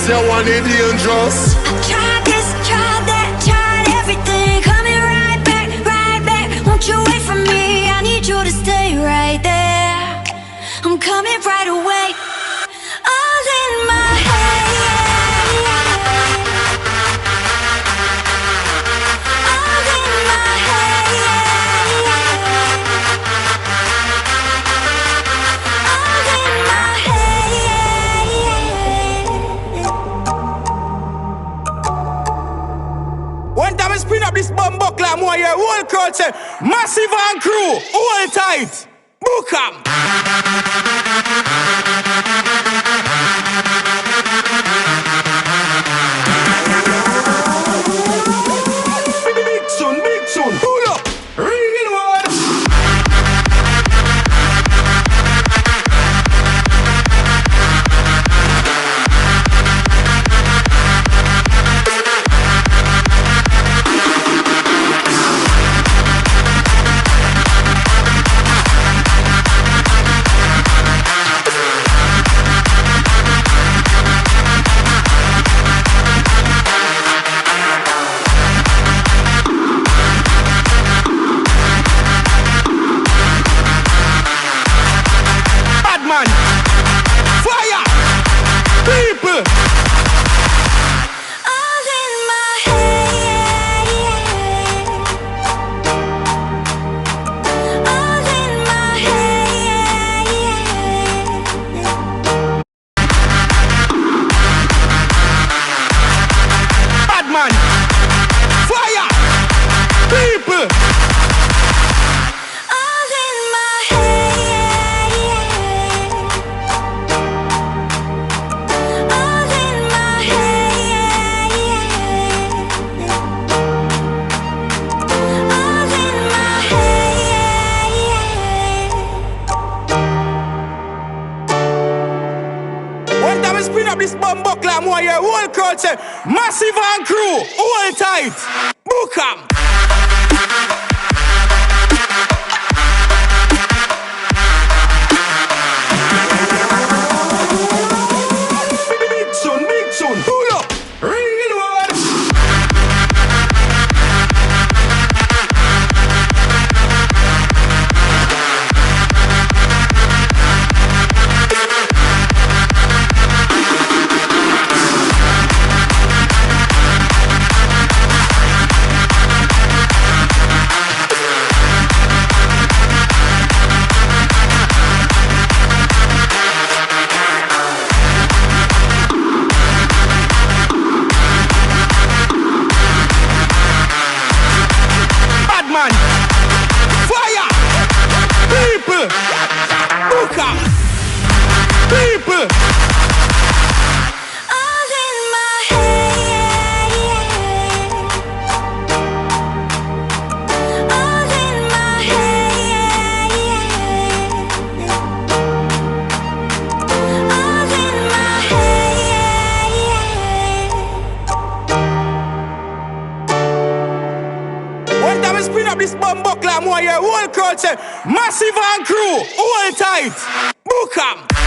you want it dangerous. Tried this, tried that, tried everything. Coming right back, right back. Won't you wait for me? I need you to stay right there. I'm coming right away. All in my head. All in my head. All in my head. One time I spin up this bomb buckler, I'm here, whole crowd say, massive and crew, hold tight, book 'em. Big soon, pull up, real one. Fire! People! All in my head. All in my head. Bad man! Fire! People! All in my head. All in my head. All in my head. One time I spin up this bomb buckler, I'm here, whole crowd say, massive and crew, hold tight, book 'em. Big soon, pull up, real one. Bad man, fire, people, book 'em. People, All in my head. All in my head. All in my head. one time I spin up this bomb buckler, I'm here, whole crowd say, massive and crew, hold tight, book 'em.